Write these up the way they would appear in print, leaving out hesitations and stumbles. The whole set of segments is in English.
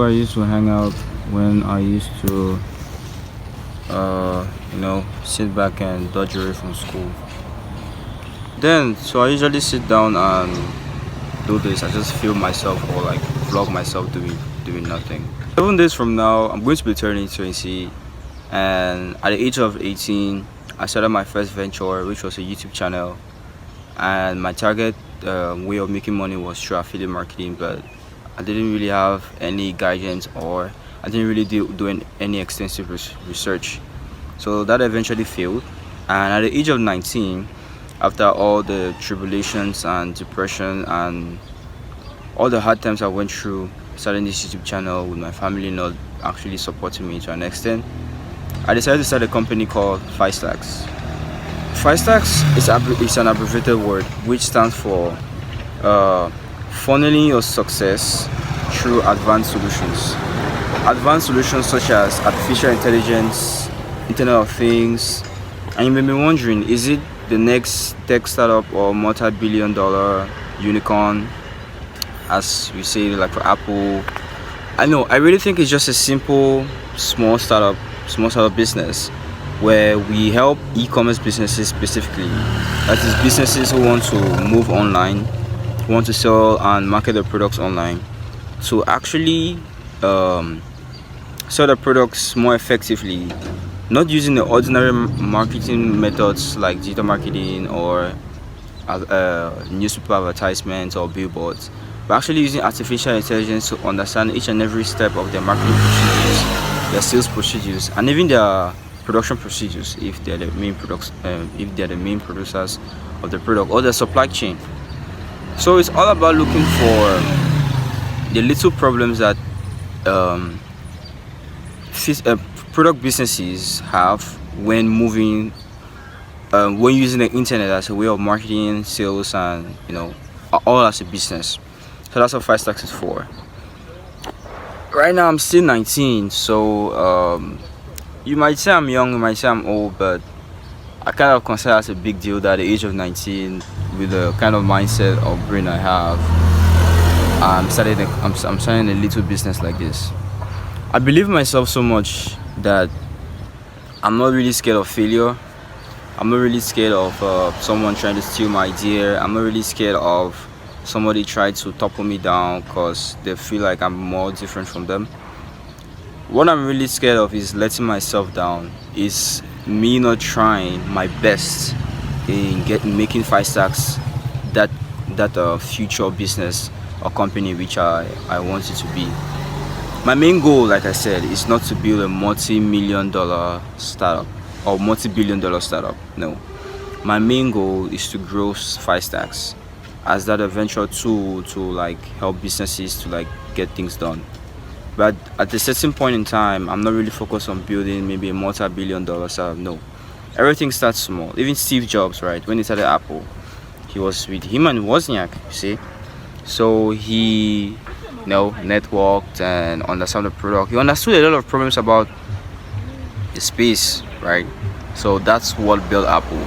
I used to hang out when I used to, sit back and dodge away from school. So I usually sit down and do this. I just film myself or like vlog myself doing nothing. 7 days from now, I'm going to be turning 20, and at the age of 18, I started my first venture, which was a YouTube channel. And my target way of making money was through affiliate marketing, but I didn't really have any guidance, or I didn't really do any extensive research. So that eventually failed. And at the age of 19, after all the tribulations and depression and all the hard times I went through starting this YouTube channel with my family not actually supporting me to an extent, I decided to start a company called 5stacks. 5stacks is an abbreviated word which stands for funneling your success through advanced solutions. Advanced solutions such as artificial intelligence, Internet of Things. And you may be wondering, is it the next tech startup or multi-billion-dollar unicorn, as we say, like for Apple? I know, I really think it's just a simple small startup business where we help e-commerce businesses specifically, that is businesses who want to move online, who want to sell and market their products online, to actually sell their products more effectively, not using the ordinary marketing methods like digital marketing or newspaper advertisements or billboards, but actually using artificial intelligence to understand each and every step of their marketing procedures, their sales procedures, and even their production procedures if they're the main producers of the product, or the supply chain. So it's all about looking for the little problems that product businesses have when moving, when using the internet as a way of marketing, sales, and all as a business. So that's what 5stacks is for. Right now I'm still 19, so you might say I'm young, you might say I'm old, but I kind of consider it as a big deal that at the age of 19, with the kind of mindset or brain I have, I'm starting a little business like this. I believe in myself so much that I'm not really scared of failure. I'm not really scared of someone trying to steal my idea. I'm not really scared of somebody trying to topple me down because they feel like I'm more different from them. What I'm really scared of is letting myself down, is me not trying my best in making 5stacks that future business or company which I want it to be. My main goal, like I said, is not to build a multi-million-dollar startup or multi-billion-dollar startup. No, my main goal is to grow 5stacks as that eventual tool to like help businesses to like get things done. But at a certain point in time, I'm not really focused on building maybe a multi-billion-dollar startup. No, everything starts small. Even Steve Jobs, right, when he started Apple, he was with him and Wozniak, you see. So he networked and understood the product. He understood a lot of problems about the space, right? So that's what built Apple.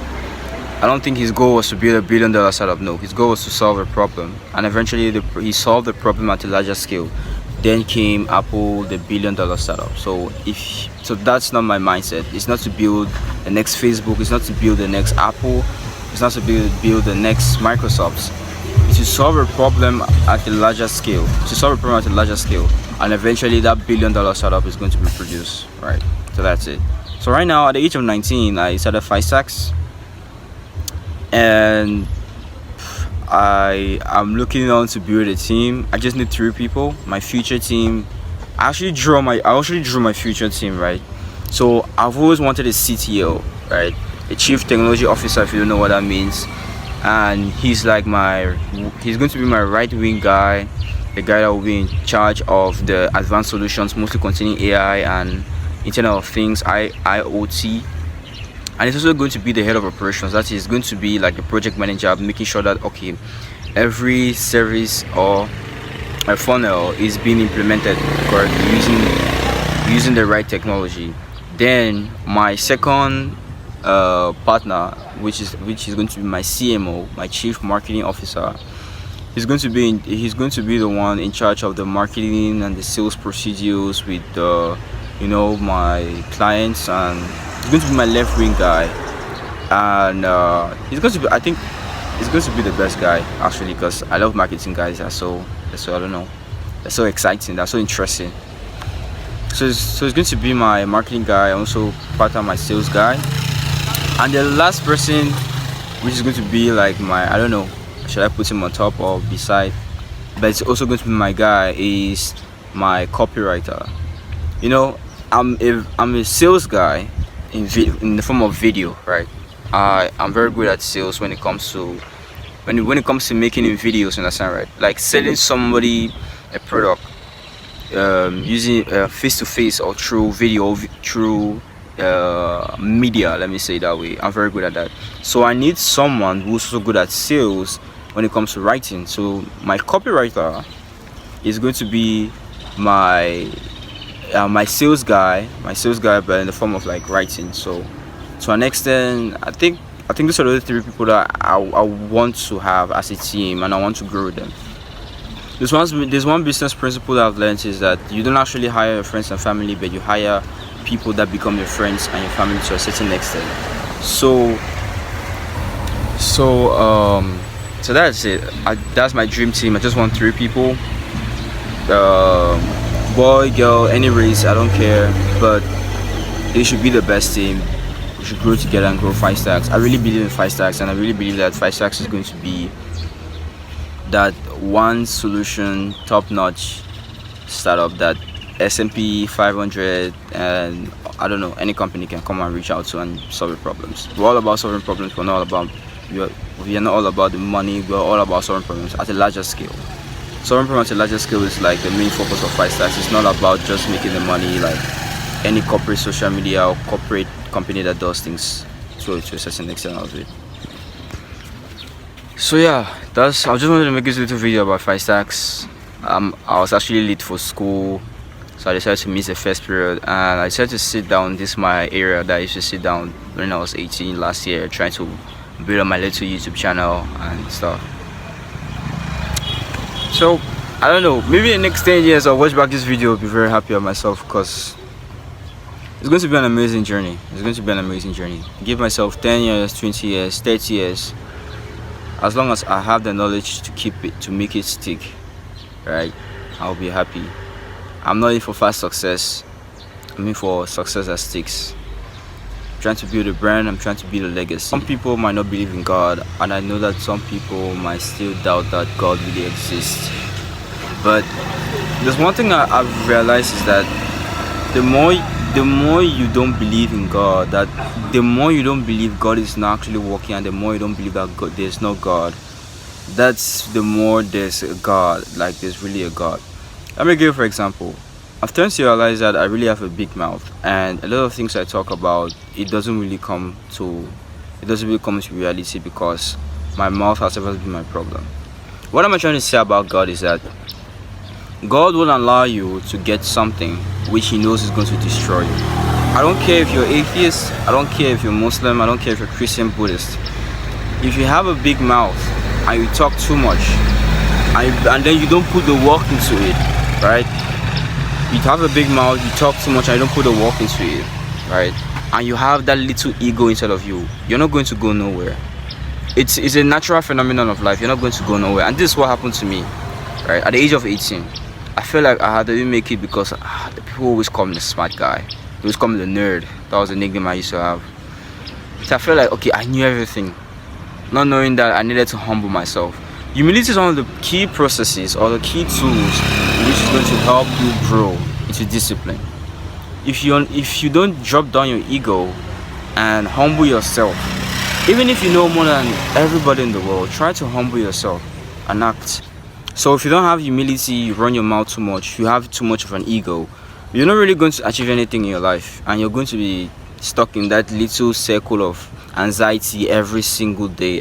I don't think his goal was to build a billion-dollar startup. No, his goal was to solve a problem, and eventually he solved the problem at a larger scale. Then came Apple, the billion-dollar startup. So that's not my mindset. It's not to build the next Facebook. It's not to build the next Apple. It's not to build the next Microsoft. It's to solve a problem at a larger scale. And eventually that billion-dollar startup is going to be produced, right? So that's it. So right now, at the age of 19, I started 5stacks, and I'm looking on to build a team. I just need 3 people. My future team. I actually drew my future team, right? So I've always wanted a CTO, right? A Chief Technology Officer, if you don't know what that means. And he's going to be my right wing guy, the guy that will be in charge of the advanced solutions, mostly containing AI and Internet of Things, IoT. And it's also going to be the head of operations. That is going to be like the project manager, making sure that every service or a funnel is being implemented correctly using the right technology. Then my second partner, which is going to be my CMO, my Chief Marketing Officer, he's going to be the one in charge of the marketing and the sales procedures with my clients, and he's going to be my left wing guy. And he's going to be, I think he's going to be the best guy actually, because I love marketing guys. That's so I don't know, that's so exciting, that's so interesting. So it's going to be my marketing guy, also part of my sales guy. And the last person, which is going to be like my, I don't know, should I put him on top or beside, but it's also going to be my guy, is my copywriter. I'm a sales guy in the form of video, right? I'm very good at sales when it comes to making videos, understand, right? Like selling somebody a product, using face to face or through video, through media, let me say it that way. I'm very good at that. So I need someone who's so good at sales when it comes to writing. So my copywriter is going to be my sales guy, but in the form of like writing. So to an extent, I think these are the three people that I want to have as a team, and I want to grow with them. There's one business principle that I've learned, is that you don't actually hire your friends and family, but you hire people that become your friends and your family to a certain extent. So that's it. That's my dream team. I just want 3 people, boy, girl, any race, I don't care, but they should be the best team. We should grow together and grow 5 stacks. I really believe in 5 stacks, and I really believe that 5 stacks is going to be that one solution, top-notch startup that S&P 500 and I don't know, any company can come and reach out to and solve problems. We're all about solving problems. We are not all about the money. We're all about solving problems at a larger scale. Solving problems at a larger scale is like the main focus of 5 stacks. It's not about just making the money like any corporate social media or corporate company that does things to a certain extent of it. So yeah, I just wanted to make this little video about 5 stacks. I was actually late for school, so I decided to miss the first period, and I decided to sit down. This is my area that I used to sit down when I was 18 last year, trying to build up my little YouTube channel and stuff. So I don't know, maybe in the next 10 years I'll watch back this video, I'll be very happy with myself, because it's going to be an amazing journey. Give myself 10 years, 20 years, 30 years. As long as I have the knowledge to keep it, to make it stick, right, I'll be happy. I'm not in for fast success, I'm in for success that sticks. I'm trying to build a brand, I'm trying to build a legacy. Some people might not believe in God, and I know that some people might still doubt that God really exists. But there's one thing I've realized, is that the more you don't believe in God, that the more you don't believe God is not actually working, and the more you don't believe that there's no God, that's the more there's a God, like there's really a God. Let me give you for example. I've turned to realize that I really have a big mouth, and a lot of things I talk about, it doesn't really come to reality, because my mouth has always been my problem. What am I trying to say about God is that God will allow you to get something which He knows is going to destroy you. I don't care if you're atheist, I don't care if you're Muslim, I don't care if you're Christian, Buddhist. If you have a big mouth and you talk too much, and then you don't put the work into it, right? You have a big mouth, you talk too much and you don't put the work into it, right? And you have that little ego inside of you, you're not going to go nowhere. It's a natural phenomenon of life. You're not going to go nowhere. And this is what happened to me, right? At the age of 18, I felt like I had to make it, because the people always call me the smart guy. They always call me the nerd. That was the nickname I used to have. So I felt like, okay, I knew everything, not knowing that I needed to humble myself. Humility is one of the key processes or the key tools which is going to help you grow into discipline. If you don't drop down your ego and humble yourself, even if you know more than everybody in the world, try to humble yourself and act. So if you don't have humility, you run your mouth too much, you have too much of an ego, you're not really going to achieve anything in your life, and you're going to be stuck in that little circle of anxiety every single day,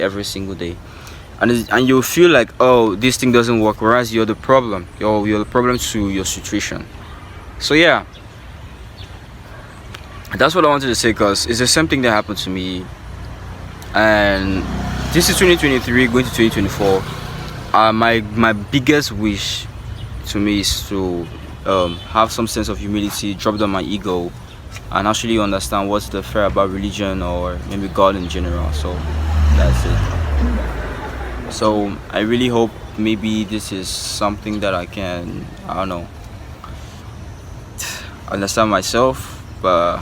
and you'll feel like, oh, this thing doesn't work, whereas you're the problem. You're the problem to your situation. So yeah, that's what I wanted to say, because it's the same thing that happened to me. And this is 2023 going to 2024. my biggest wish to me is to have some sense of humility, drop down my ego, and actually understand what's the fair about religion or maybe God in general. So that's it. So I really hope maybe this is something that I can, I don't know, understand myself, but